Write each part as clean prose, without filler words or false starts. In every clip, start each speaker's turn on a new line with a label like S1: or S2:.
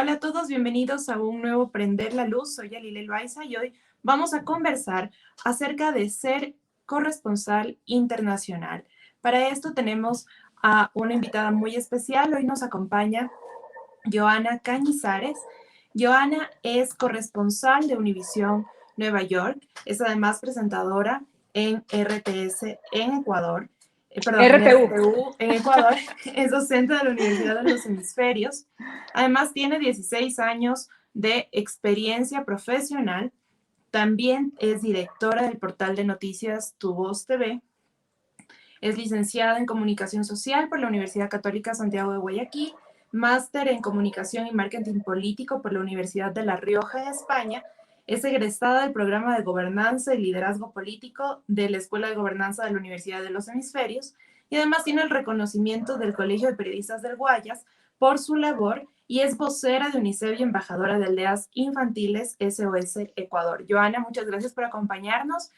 S1: Hola a todos, bienvenidos a un nuevo Prender la Luz. Soy Yalile Loaiza y hoy vamos a conversar acerca de ser corresponsal internacional. Para esto tenemos a una invitada muy especial. Hoy nos acompaña Joana Cañizares. Joana es corresponsal de Univisión Nueva York. Es además presentadora en RTS en Ecuador. En
S2: RPU.
S1: RPU en Ecuador. Es docente de la Universidad de los Hemisferios. Además tiene 16 años de experiencia profesional. También es directora del portal de noticias Tu Voz TV. Es licenciada en Comunicación Social por la Universidad Católica Santiago de Guayaquil, máster en Comunicación y Marketing Político por la Universidad de La Rioja de España. Es egresada del programa de Gobernanza y Liderazgo Político de la Escuela de Gobernanza de la Universidad de los Hemisferios y además tiene el reconocimiento del Colegio de Periodistas del Guayas por su labor y es vocera de UNICEF y embajadora de Aldeas Infantiles SOS Ecuador. Joana, muchas gracias por acompañarnos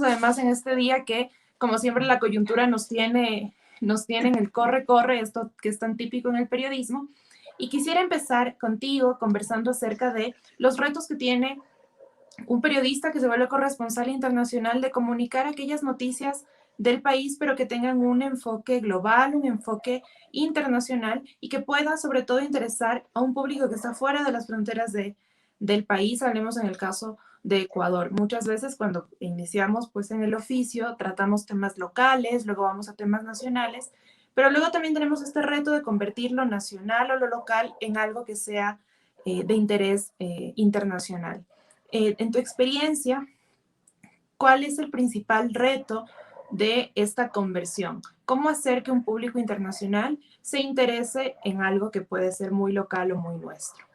S1: además en este día que, como siempre, la coyuntura nos tiene en el corre, esto que es tan típico en el periodismo. Y quisiera empezar contigo conversando acerca de los retos que tiene un periodista que se vuelve corresponsal internacional de comunicar aquellas noticias del país, pero que tengan un enfoque global, un enfoque internacional y que pueda sobre todo interesar a un público que está fuera de las fronteras del país. Hablemos en el caso de Ecuador. Muchas veces cuando iniciamos pues en el oficio tratamos temas locales, luego vamos a temas nacionales, pero luego también tenemos este reto de convertir lo nacional o lo local en algo que sea de interés internacional. En tu experiencia, ¿cuál es el principal reto de esta conversión? ¿Cómo hacer que un público internacional se interese en algo que puede ser muy local o muy nuestro?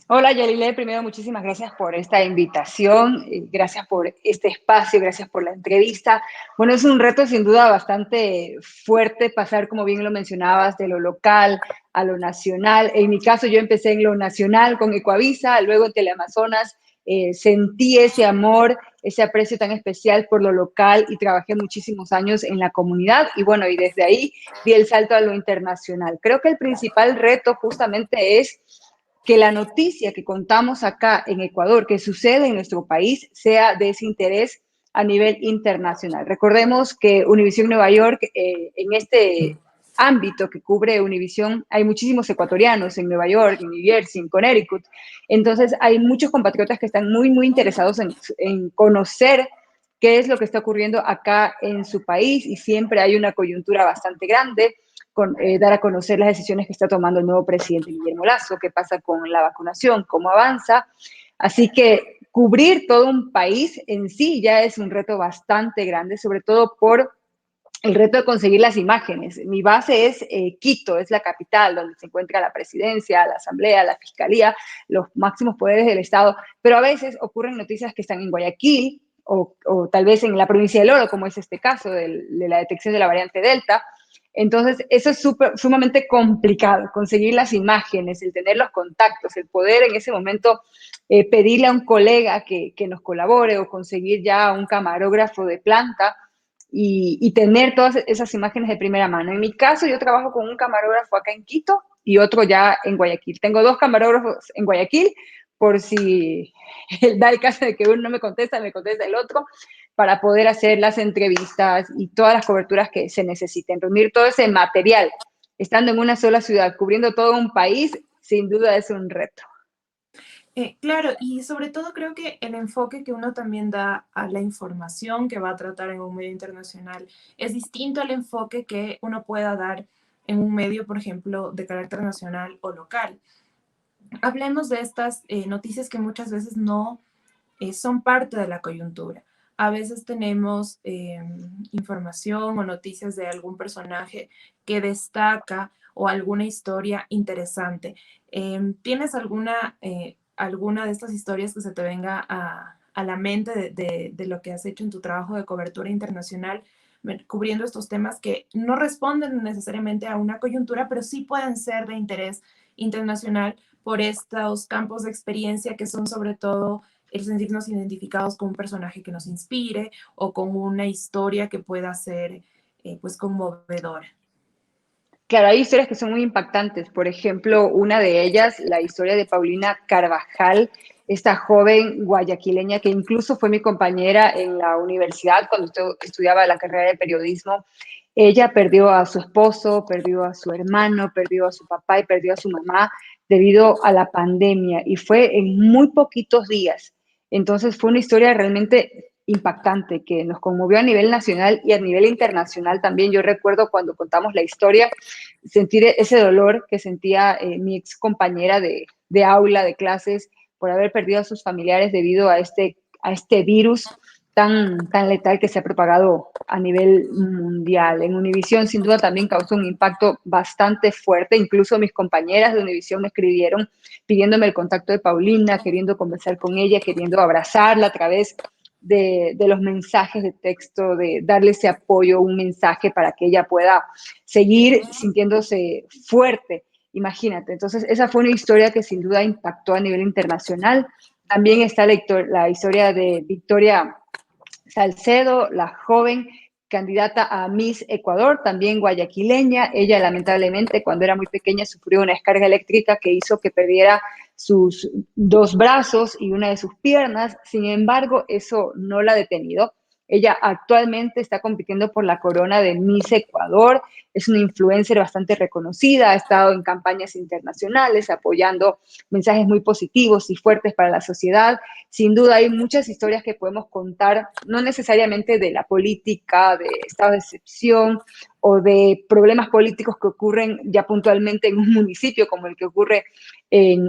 S2: Hola Yalile, primero muchísimas gracias por esta invitación, gracias por este espacio, gracias por la entrevista. Bueno, es un reto sin duda bastante fuerte pasar, como bien lo mencionabas, de lo local a lo nacional. En mi caso yo empecé en lo nacional con Ecuavisa, luego en Teleamazonas sentí ese amor, ese aprecio tan especial por lo local y trabajé muchísimos años en la comunidad y bueno, y desde ahí di el salto a lo internacional. Creo que el principal reto justamente es que la noticia que contamos acá en Ecuador, que sucede en nuestro país, sea de ese interés a nivel internacional. Recordemos que Univisión Nueva York, en este ámbito que cubre Univisión, hay muchísimos ecuatorianos en Nueva York, en New Jersey, en Connecticut. Entonces, hay muchos compatriotas que están muy, muy interesados en conocer qué es lo que está ocurriendo acá en su país y siempre hay una coyuntura bastante grande. Dar a conocer las decisiones que está tomando el nuevo presidente Guillermo Lasso, qué pasa con la vacunación, cómo avanza. Así que cubrir todo un país en sí ya es un reto bastante grande, sobre todo por el reto de conseguir las imágenes. Mi base es Quito, es la capital donde se encuentra la presidencia, la asamblea, la fiscalía, los máximos poderes del Estado, pero a veces ocurren noticias que están en Guayaquil o tal vez en la provincia del Oro, como es este caso de la detección de la variante Delta. Entonces, eso es sumamente complicado, conseguir las imágenes, el tener los contactos, el poder en ese momento pedirle a un colega que nos colabore o conseguir ya un camarógrafo de planta y tener todas esas imágenes de primera mano. En mi caso, yo trabajo con un camarógrafo acá en Quito y otro ya en Guayaquil. Tengo dos camarógrafos en Guayaquil por si da el caso de que uno no me contesta el otro, para poder hacer las entrevistas y todas las coberturas que se necesiten. Reunir todo ese material, estando en una sola ciudad, cubriendo todo un país, sin duda es un reto.
S1: Claro, y sobre todo creo que el enfoque que uno también da a la información que va a tratar en un medio internacional es distinto al enfoque que uno pueda dar en un medio, por ejemplo, de carácter nacional o local. Hablemos de estas noticias que muchas veces no son parte de la coyuntura. A veces tenemos información o noticias de algún personaje que destaca o alguna historia interesante. ¿Tienes alguna de estas historias que se te venga a la mente de lo que has hecho en tu trabajo de cobertura internacional, cubriendo estos temas que no responden necesariamente a una coyuntura, pero sí pueden ser de interés internacional por estos campos de experiencia que son sobre todo el sentirnos identificados con un personaje que nos inspire o con una historia que pueda ser pues conmovedora?
S2: Claro, hay historias que son muy impactantes. Por ejemplo, una de ellas, la historia de Paulina Carvajal, esta joven guayaquileña que incluso fue mi compañera en la universidad cuando estudiaba la carrera de periodismo. Ella perdió a su esposo, perdió a su hermano, perdió a su papá y perdió a su mamá debido a la pandemia y fue en muy poquitos días. Entonces fue una historia realmente impactante que nos conmovió a nivel nacional y a nivel internacional también. Yo recuerdo cuando contamos la historia, sentir ese dolor que sentía mi ex compañera de aula, de clases, por haber perdido a sus familiares debido a este virus tan letal que se ha propagado a nivel mundial. En Univisión, sin duda, también causó un impacto bastante fuerte. Incluso mis compañeras de Univisión me escribieron pidiéndome el contacto de Paulina, queriendo conversar con ella, queriendo abrazarla a través de los mensajes de texto, de darle ese apoyo, un mensaje para que ella pueda seguir sintiéndose fuerte. Imagínate, entonces esa fue una historia que sin duda impactó a nivel internacional. También está la historia de Victoria Salcedo, la joven candidata a Miss Ecuador, también guayaquileña. Ella lamentablemente cuando era muy pequeña sufrió una descarga eléctrica que hizo que perdiera sus dos brazos y una de sus piernas. Sin embargo, eso no la ha detenido. Ella actualmente está compitiendo por la corona de Miss Ecuador. Es una influencer bastante reconocida, ha estado en campañas internacionales apoyando mensajes muy positivos y fuertes para la sociedad. Sin duda hay muchas historias que podemos contar, no necesariamente de la política, de estado de excepción o de problemas políticos que ocurren ya puntualmente en un municipio como el que ocurre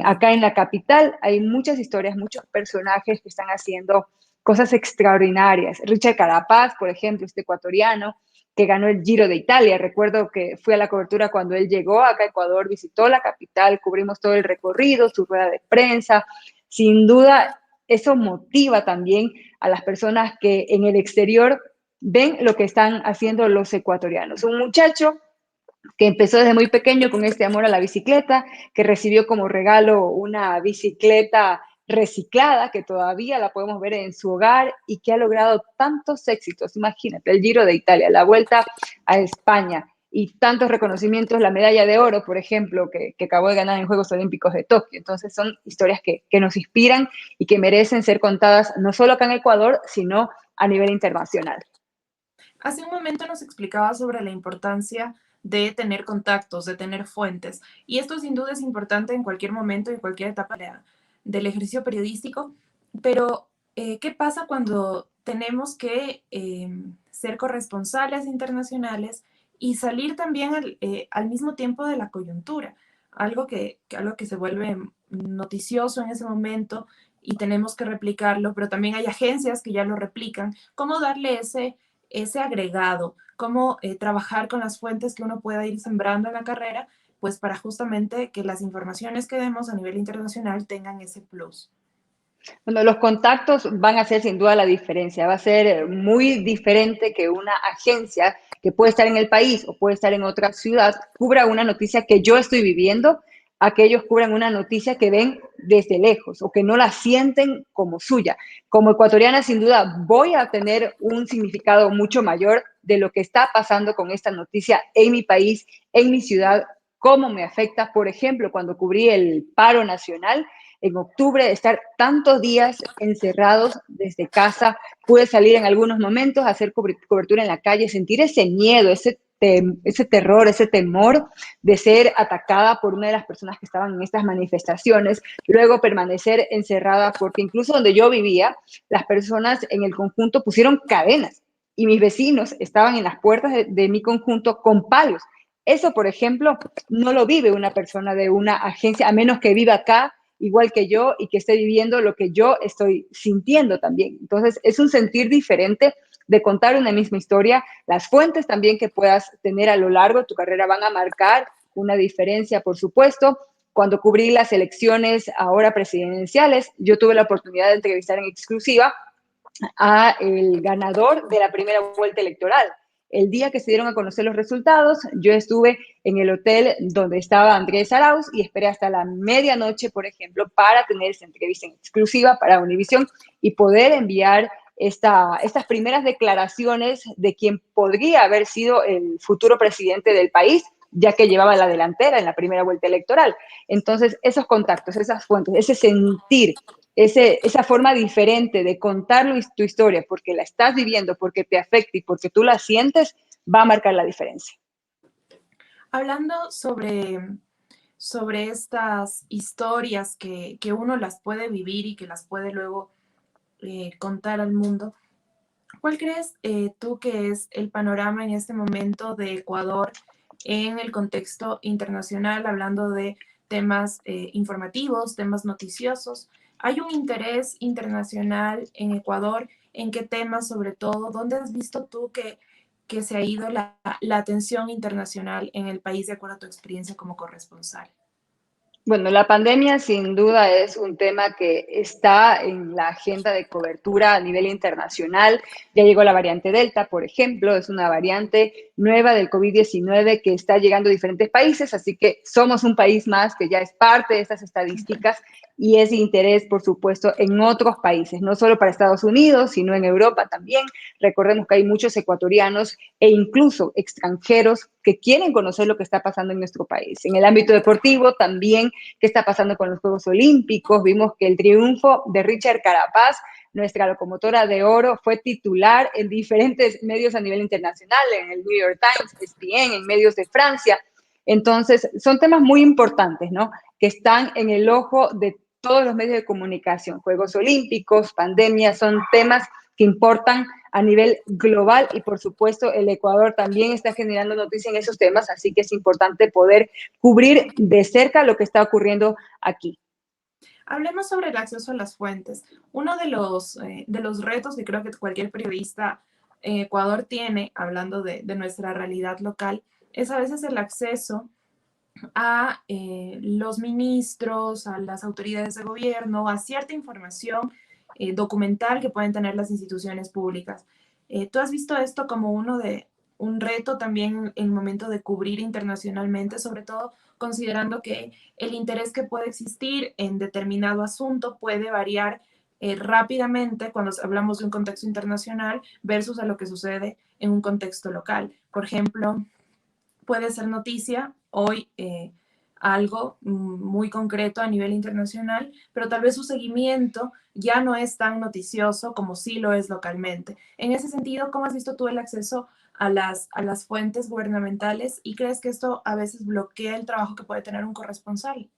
S2: acá en la capital. Hay muchas historias, muchos personajes que están haciendo cosas extraordinarias. Richard Carapaz, por ejemplo, este ecuatoriano que ganó el Giro de Italia. Recuerdo que fui a la cobertura cuando él llegó acá a Ecuador, visitó la capital, cubrimos todo el recorrido, su rueda de prensa. Sin duda, eso motiva también a las personas que en el exterior ven lo que están haciendo los ecuatorianos. Un muchacho que empezó desde muy pequeño con este amor a la bicicleta, que recibió como regalo una bicicleta reciclada, que todavía la podemos ver en su hogar y que ha logrado tantos éxitos. Imagínate, el Giro de Italia, la Vuelta a España y tantos reconocimientos, la medalla de oro, por ejemplo, que acabó de ganar en Juegos Olímpicos de Tokio. Entonces son historias que nos inspiran y que merecen ser contadas no solo acá en Ecuador, sino a nivel internacional.
S1: Hace un momento nos explicaba sobre la importancia de tener contactos, de tener fuentes. Y esto sin duda es importante en cualquier momento y en cualquier etapa del ejercicio periodístico. Pero, ¿qué pasa cuando tenemos que ser corresponsales internacionales y salir también al mismo tiempo de la coyuntura? Algo que se vuelve noticioso en ese momento y tenemos que replicarlo, pero también hay agencias que ya lo replican. ¿Cómo darle ese agregado, cómo trabajar con las fuentes que uno pueda ir sembrando en la carrera, pues para justamente que las informaciones que demos a nivel internacional tengan ese plus?
S2: Bueno, los contactos van a hacer sin duda la diferencia. Va a ser muy diferente que una agencia que puede estar en el país o puede estar en otra ciudad cubra una noticia que yo estoy viviendo, a que ellos cubran una noticia que ven desde lejos o que no la sienten como suya. Como ecuatoriana, sin duda, voy a tener un significado mucho mayor de lo que está pasando con esta noticia en mi país, en mi ciudad, cómo me afecta. Por ejemplo, cuando cubrí el paro nacional, en octubre, estar tantos días encerrados desde casa, pude salir en algunos momentos a hacer cobertura en la calle, sentir ese miedo, ese terror, ese temor de ser atacada por una de las personas que estaban en estas manifestaciones, luego permanecer encerrada, porque incluso donde yo vivía, las personas en el conjunto pusieron cadenas y mis vecinos estaban en las puertas de mi conjunto con palos. Eso, por ejemplo, no lo vive una persona de una agencia, a menos que viva acá igual que yo y que esté viviendo lo que yo estoy sintiendo también. Entonces, es un sentir diferente de contar una misma historia. Las fuentes también que puedas tener a lo largo de tu carrera van a marcar una diferencia, por supuesto. Cuando cubrí las elecciones ahora presidenciales, yo tuve la oportunidad de entrevistar en exclusiva a el ganador de la primera vuelta electoral. El día que se dieron a conocer los resultados, yo estuve en el hotel donde estaba Andrés Arauz y esperé hasta la medianoche, por ejemplo, para tener esa entrevista en exclusiva para Univisión y poder enviar estas primeras declaraciones de quien podría haber sido el futuro presidente del país. ya que llevaba la delantera en la primera vuelta electoral. Entonces, esos contactos, esas fuentes, ese sentir, esa forma diferente de contar tu historia, porque la estás viviendo, porque te afecta y porque tú la sientes, va a marcar la diferencia.
S1: Hablando sobre estas historias que uno las puede vivir y que las puede luego contar al mundo, ¿cuál crees tú que es el panorama en este momento de Ecuador en el contexto internacional, hablando de temas informativos, temas noticiosos? ¿Hay un interés internacional en Ecuador? ¿En qué temas sobre todo? ¿Dónde has visto tú que se ha ido la atención internacional en el país de acuerdo a tu experiencia como corresponsal?
S2: Bueno, la pandemia sin duda es un tema que está en la agenda de cobertura a nivel internacional. Ya llegó la variante Delta, por ejemplo, es una variante nueva del COVID-19 que está llegando a diferentes países, así que somos un país más que ya es parte de estas estadísticas y es de interés, por supuesto, en otros países, no solo para Estados Unidos, sino en Europa también. Recordemos que hay muchos ecuatorianos e incluso extranjeros que quieren conocer lo que está pasando en nuestro país. En el ámbito deportivo también, ¿qué está pasando con los Juegos Olímpicos? Vimos que el triunfo de Richard Carapaz, nuestra locomotora de oro, fue titular en diferentes medios a nivel internacional, en el New York Times, ESPN, en medios de Francia. Entonces, son temas muy importantes, ¿no? Que están en el ojo de todos los medios de comunicación. Juegos Olímpicos, pandemia, son temas que importan a nivel global y, por supuesto, el Ecuador también está generando noticias en esos temas, así que es importante poder cubrir de cerca lo que está ocurriendo aquí.
S1: Hablemos sobre el acceso a las fuentes. Uno de los retos que creo que cualquier periodista en Ecuador tiene, hablando de nuestra realidad local, es a veces el acceso a los ministros, a las autoridades de gobierno, a cierta información documental que pueden tener las instituciones públicas. ¿Tú has visto esto como un reto también en el momento de cubrir internacionalmente, sobre todo considerando que el interés que puede existir en determinado asunto puede variar rápidamente cuando hablamos de un contexto internacional versus a lo que sucede en un contexto local? Por ejemplo, puede ser noticia hoy algo muy concreto a nivel internacional, pero tal vez su seguimiento ya no es tan noticioso como sí lo es localmente. En ese sentido, ¿cómo has visto tú el acceso a las fuentes gubernamentales y crees que esto a veces bloquea el trabajo que puede tener un corresponsal?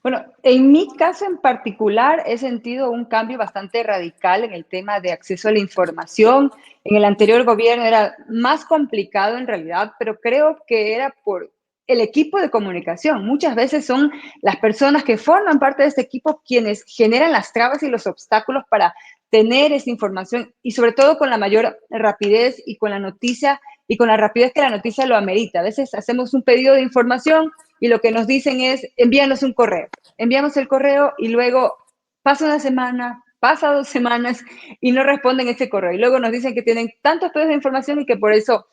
S2: Bueno, en mi caso en particular he sentido un cambio bastante radical en el tema de acceso a la información. En el anterior gobierno era más complicado en realidad, pero creo que era por el equipo de comunicación. Muchas veces son las personas que forman parte de este equipo quienes generan las trabas y los obstáculos para tener esa información y sobre todo con la mayor rapidez y con la noticia y con la rapidez que la noticia lo amerita. A veces hacemos un pedido de información y lo que nos dicen es envíanos un correo. Enviamos el correo y luego pasa una semana, pasa 2 semanas y no responden ese correo. Y luego nos dicen que tienen tantos pedidos de información y que por eso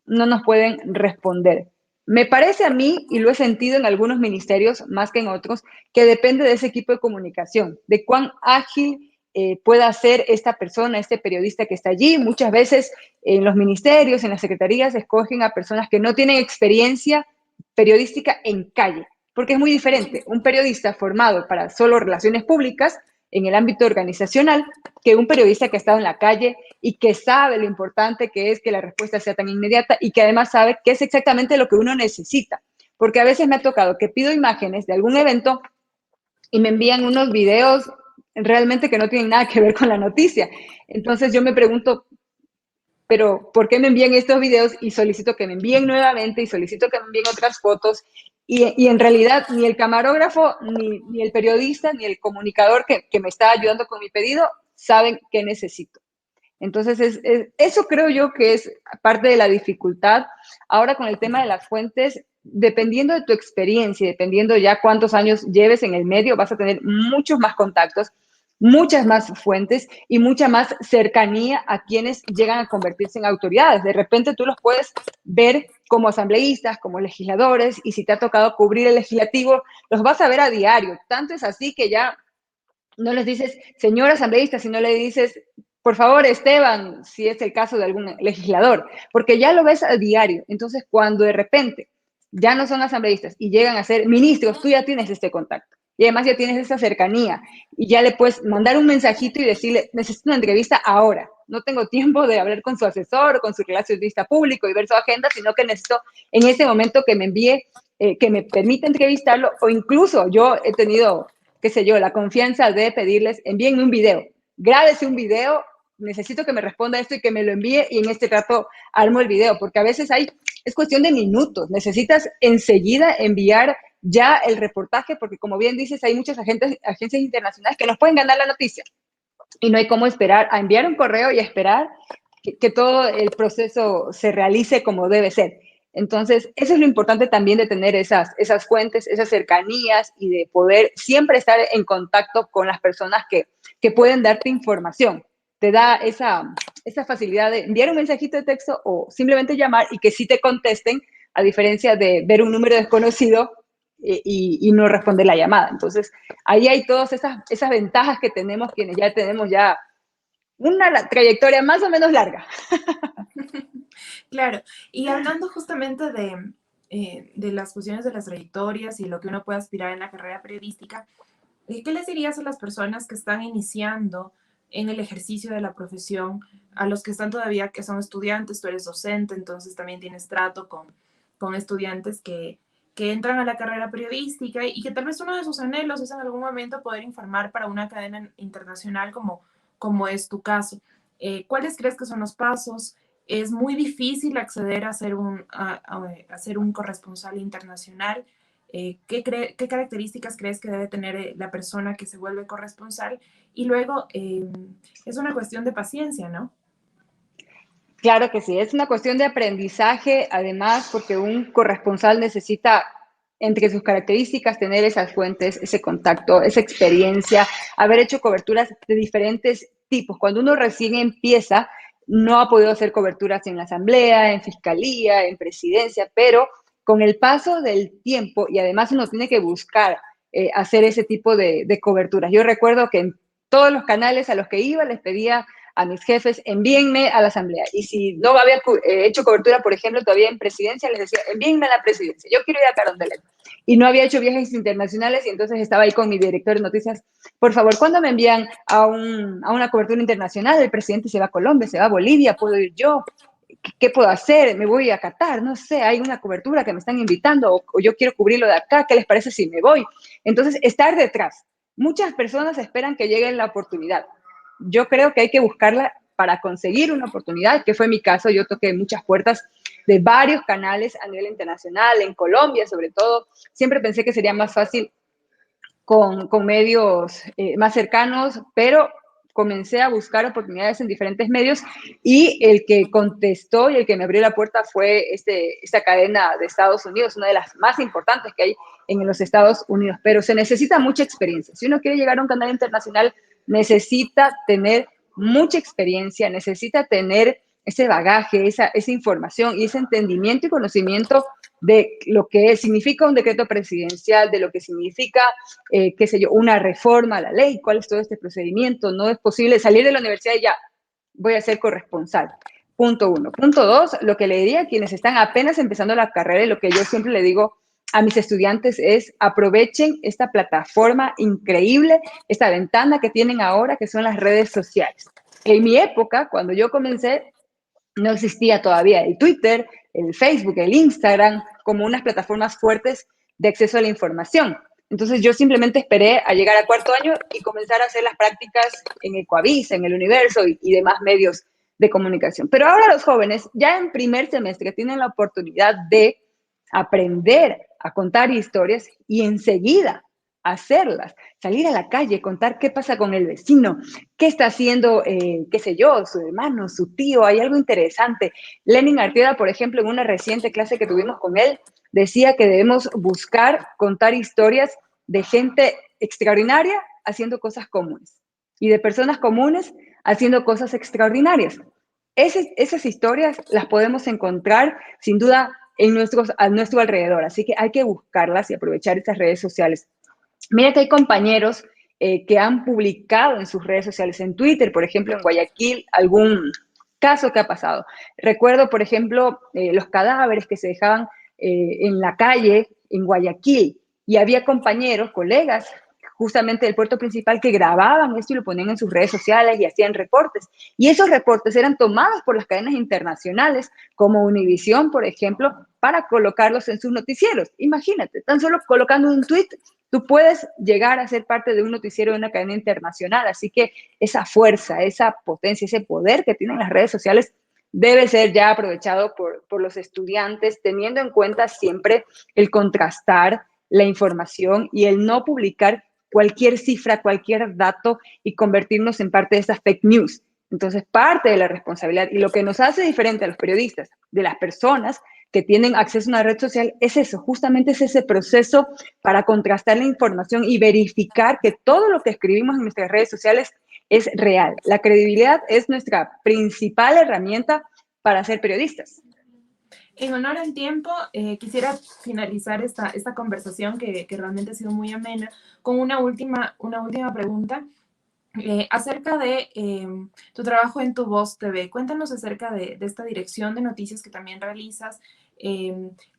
S2: no nos pueden responder. Me parece a mí, y lo he sentido en algunos ministerios más que en otros, que depende de ese equipo de comunicación, de cuán ágil pueda ser esta persona, este periodista que está allí. Muchas veces en los ministerios, en las secretarías, escogen a personas que no tienen experiencia periodística en calle, porque es muy diferente un periodista formado para solo relaciones públicas en el ámbito organizacional que un periodista que ha estado en la calle y que sabe lo importante que es que la respuesta sea tan inmediata y que además sabe qué es exactamente lo que uno necesita. Porque a veces me ha tocado que pido imágenes de algún evento y me envían unos videos realmente que no tienen nada que ver con la noticia. Entonces yo me pregunto, pero ¿por qué me envían estos videos? Y solicito que me envíen nuevamente y solicito que me envíen otras fotos. Y en realidad ni el camarógrafo, ni el periodista, ni el comunicador que me está ayudando con mi pedido saben qué necesito. Entonces, eso creo yo que es parte de la dificultad. Ahora con el tema de las fuentes, dependiendo de tu experiencia, dependiendo ya cuántos años lleves en el medio, vas a tener muchos más contactos, muchas más fuentes y mucha más cercanía a quienes llegan a convertirse en autoridades. De repente tú los puedes ver como asambleístas, como legisladores, y si te ha tocado cubrir el legislativo, los vas a ver a diario. Tanto es así que ya no les dices, señor asambleísta, sino le dices, por favor, Esteban, si es el caso de algún legislador, porque ya lo ves a diario. Entonces, cuando de repente ya no son asambleístas y llegan a ser ministros, tú ya tienes este contacto. Y además ya tienes esa cercanía y ya le puedes mandar un mensajito y decirle, necesito una entrevista ahora. No tengo tiempo de hablar con su asesor o con su relacionista público y ver su agenda, sino que necesito en ese momento que me envíe, que me permita entrevistarlo, o incluso yo he tenido, qué sé yo, la confianza de pedirles, envíenme un video, grábese un video, necesito que me responda esto y que me lo envíe y en este trato armo el video, porque a veces es cuestión de minutos, necesitas enseguida enviar ya el reportaje, porque como bien dices, hay muchas agencias internacionales que nos pueden ganar la noticia y no hay cómo esperar a enviar un correo y a esperar que todo el proceso se realice como debe ser. Entonces, eso es lo importante también de tener esas fuentes, esas cercanías y de poder siempre estar en contacto con las personas que pueden darte información. Te da esa facilidad de enviar un mensajito de texto o simplemente llamar y que sí te contesten, a diferencia de ver un número desconocido y no responder la llamada. Entonces, ahí hay todas esas ventajas que tenemos quienes ya tenemos ya una trayectoria más o menos larga.
S1: Claro, y hablando justamente de las cuestiones de las trayectorias y lo que uno puede aspirar en la carrera periodística, ¿qué les dirías a las personas que están iniciando en el ejercicio de la profesión, a los que están todavía, que son estudiantes? Tú eres docente, entonces también tienes trato con estudiantes que entran a la carrera periodística y que tal vez uno de sus anhelos es en algún momento poder informar para una cadena internacional como es tu caso. ¿Cuáles crees que son los pasos? Es muy difícil acceder a ser un corresponsal internacional. ¿Qué características crees que debe tener la persona que se vuelve corresponsal? Y luego es una cuestión de paciencia, ¿no?
S2: Claro que sí, es una cuestión de aprendizaje, además, porque un corresponsal necesita, entre sus características, tener esas fuentes, ese contacto, esa experiencia, haber hecho coberturas de diferentes tipos. Cuando uno recién empieza, no ha podido hacer coberturas en la asamblea, en fiscalía, en presidencia, pero con el paso del tiempo, y además uno tiene que buscar hacer ese tipo de coberturas. Yo recuerdo que en todos los canales a los que iba les pedía a mis jefes, envíenme a la asamblea. Y si no había hecho cobertura, por ejemplo, todavía en presidencia, les decía, envíenme a la presidencia. Yo quiero ir a Carondelet. Y no había hecho viajes internacionales y entonces estaba ahí con mi director de noticias. Por favor, ¿cuándo me envían a una cobertura internacional? El presidente se va a Colombia, se va a Bolivia, ¿puedo ir yo? ¿Qué puedo hacer? ¿Me voy a Qatar? No sé, hay una cobertura que me están invitando o yo quiero cubrirlo de acá. ¿Qué les parece si me voy? Entonces, estar detrás. Muchas personas esperan que llegue la oportunidad. Yo creo que hay que buscarla para conseguir una oportunidad, que fue mi caso. Yo toqué muchas puertas de varios canales a nivel internacional, en Colombia sobre todo. Siempre pensé que sería más fácil con medios más cercanos, pero comencé a buscar oportunidades en diferentes medios y el que contestó y el que me abrió la puerta fue esta cadena de Estados Unidos, una de las más importantes que hay en los Estados Unidos, pero se necesita mucha experiencia. Si uno quiere llegar a un canal internacional, necesita tener mucha experiencia, necesita tener ese bagaje, esa información y ese entendimiento y conocimiento de lo que significa un decreto presidencial, de lo que significa, qué sé yo, una reforma a la ley, cuál es todo este procedimiento. No es posible salir de la universidad y ya voy a ser corresponsal. Punto uno. Punto dos, lo que le diría a quienes están apenas empezando la carrera y lo que yo siempre le digo a mis estudiantes es aprovechen esta plataforma increíble, esta ventana que tienen ahora, que son las redes sociales. En mi época, cuando yo comencé, no existía todavía el Twitter, el Facebook, el Instagram, como unas plataformas fuertes de acceso a la información. Entonces yo simplemente esperé a llegar a cuarto año y comenzar a hacer las prácticas en Ecoavisa, en El Universo y demás medios de comunicación. Pero ahora los jóvenes ya en primer semestre tienen la oportunidad de aprender a contar historias y enseguida hacerlas, salir a la calle, contar qué pasa con el vecino, qué está haciendo, qué sé yo, su hermano, su tío, hay algo interesante. Lenin Arteaga, por ejemplo, en una reciente clase que tuvimos con él, decía que debemos buscar contar historias de gente extraordinaria haciendo cosas comunes y de personas comunes haciendo cosas extraordinarias. Esas historias las podemos encontrar sin duda a nuestro alrededor, así que hay que buscarlas y aprovechar estas redes sociales. Mira que hay compañeros que han publicado en sus redes sociales, en Twitter, por ejemplo, en Guayaquil, algún caso que ha pasado. Recuerdo, por ejemplo, los cadáveres que se dejaban en la calle en Guayaquil y había compañeros, colegas, justamente del puerto principal que grababan esto y lo ponían en sus redes sociales y hacían reportes. Y esos reportes eran tomados por las cadenas internacionales, como Univisión, por ejemplo, para colocarlos en sus noticieros. Imagínate, tan solo colocando un tweet, tú puedes llegar a ser parte de un noticiero de una cadena internacional. Así que esa fuerza, esa potencia, ese poder que tienen las redes sociales debe ser ya aprovechado por los estudiantes, teniendo en cuenta siempre el contrastar la información y el no publicar cualquier cifra, cualquier dato y convertirnos en parte de esas fake news. Entonces, parte de la responsabilidad y lo que nos hace diferente a los periodistas, de las personas que tienen acceso a una red social, es eso, justamente es ese proceso para contrastar la información y verificar que todo lo que escribimos en nuestras redes sociales es real. La credibilidad es nuestra principal herramienta para ser periodistas.
S1: En honor al tiempo, quisiera finalizar esta conversación que realmente ha sido muy amena con una última pregunta acerca de tu trabajo en Tu Voz TV. Cuéntanos acerca de esta dirección de noticias que también realizas.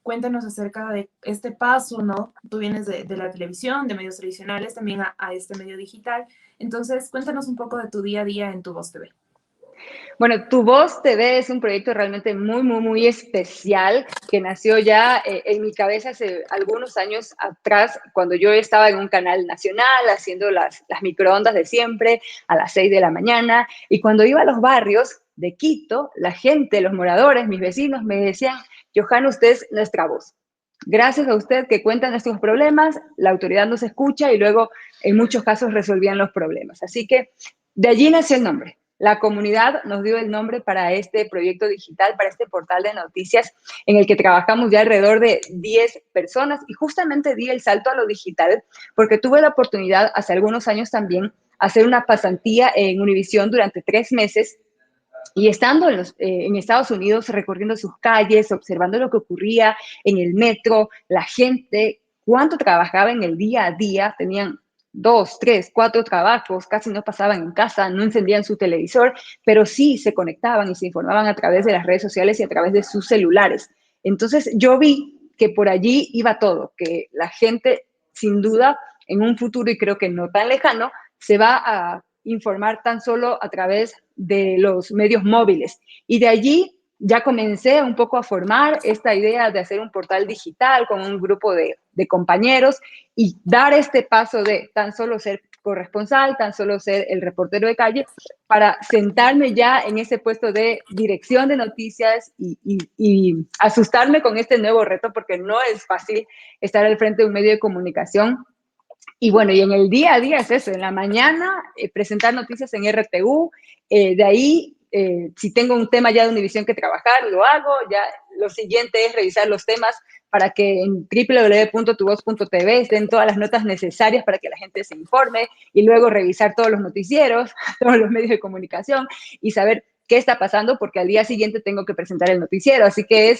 S1: Cuéntanos acerca de este paso, ¿no? Tú vienes de la televisión, de medios tradicionales, también a este medio digital. Entonces, cuéntanos un poco de tu día a día en Tu Voz TV.
S2: Bueno, Tu Voz TV es un proyecto realmente muy especial que nació ya en mi cabeza hace algunos años atrás, cuando yo estaba en un canal nacional haciendo las microondas de siempre a las 6 de la mañana. Y cuando iba a los barrios de Quito, la gente, los moradores, mis vecinos me decían, Johanna, usted es nuestra voz. Gracias a usted que cuenta nuestros problemas, la autoridad nos escucha y luego en muchos casos resolvían los problemas. Así que de allí nació el nombre. La comunidad nos dio el nombre para este proyecto digital, para este portal de noticias en el que trabajamos ya alrededor de 10 personas y justamente di el salto a lo digital porque tuve la oportunidad hace algunos años también hacer una pasantía en Univisión durante 3 meses y estando en Estados Unidos, recorriendo sus calles, observando lo que ocurría en el metro, la gente, cuánto trabajaba en el día a día, tenían 2, 3, 4 trabajos, casi no pasaban en casa, no encendían su televisor, pero sí se conectaban y se informaban a través de las redes sociales y a través de sus celulares. Entonces yo vi que por allí iba todo, que la gente sin duda en un futuro, y creo que no tan lejano, se va a informar tan solo a través de los medios móviles. Y de allí ya comencé un poco a formar esta idea de hacer un portal digital con un grupo de compañeros y dar este paso de tan solo ser corresponsal, tan solo ser el reportero de calle, para sentarme ya en ese puesto de dirección de noticias y asustarme con este nuevo reto, porque no es fácil estar al frente de un medio de comunicación. Y bueno, y en el día a día es eso, en la mañana presentar noticias en RTU, de ahí si tengo un tema ya de Univisión que trabajar, lo hago, ya lo siguiente es revisar los temas para que en www.tuvoz.tv estén todas las notas necesarias para que la gente se informe y luego revisar todos los noticieros, todos los medios de comunicación y saber qué está pasando porque al día siguiente tengo que presentar el noticiero, así que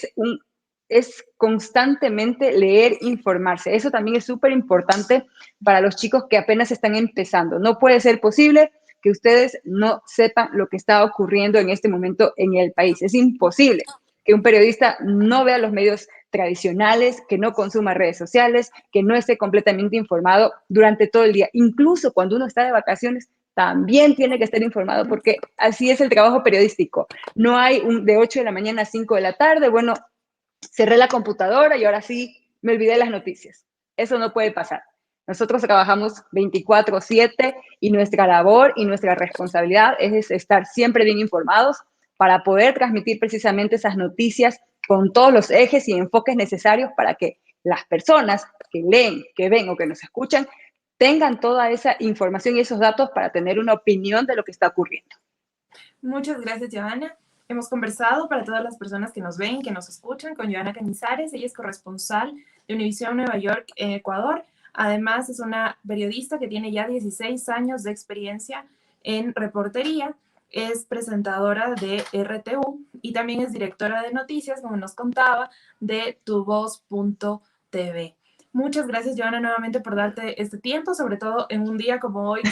S2: es constantemente leer, informarse. Eso también es súper importante para los chicos que apenas están empezando. No puede ser posible que ustedes no sepan lo que está ocurriendo en este momento en el país. Es imposible que un periodista no vea los medios tradicionales, que no consuma redes sociales, que no esté completamente informado durante todo el día. Incluso cuando uno está de vacaciones, también tiene que estar informado porque así es el trabajo periodístico. No hay de 8 de la mañana a 5 de la tarde. Bueno, cerré la computadora y ahora sí me olvidé de las noticias. Eso no puede pasar. Nosotros trabajamos 24/7 y nuestra labor y nuestra responsabilidad es estar siempre bien informados para poder transmitir precisamente esas noticias con todos los ejes y enfoques necesarios para que las personas que leen, que ven o que nos escuchan tengan toda esa información y esos datos para tener una opinión de lo que está ocurriendo.
S1: Muchas gracias, Johanna. Hemos conversado para todas las personas que nos ven, que nos escuchan, con Johanna Cañizares. Ella es corresponsal de Univisión Nueva York en Ecuador. Además, es una periodista que tiene ya 16 años de experiencia en reportería. Es presentadora de RTU y también es directora de noticias, como nos contaba, de tuvoz.tv. Muchas gracias, Johanna, nuevamente por darte este tiempo, sobre todo en un día como hoy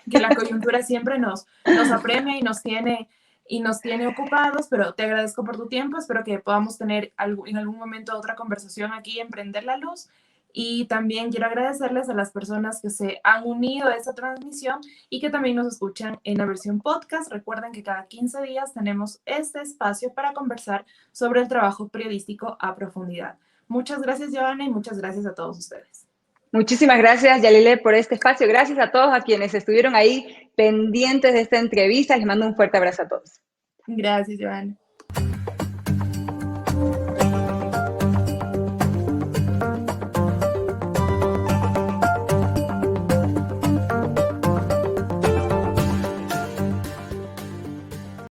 S1: que la coyuntura siempre nos apremia y nos tiene y nos tiene ocupados, pero te agradezco por tu tiempo. Espero que podamos tener en algún momento otra conversación aquí en Prender la Luz. Y también quiero agradecerles a las personas que se han unido a esta transmisión y que también nos escuchan en la versión podcast. Recuerden que cada 15 días tenemos este espacio para conversar sobre el trabajo periodístico a profundidad. Muchas gracias, Joana, y muchas gracias a todos ustedes.
S2: Muchísimas gracias, Yalile, por este espacio. Gracias a todos a quienes estuvieron ahí pendientes de esta entrevista. Les mando un fuerte abrazo a todos.
S1: Gracias, Joana.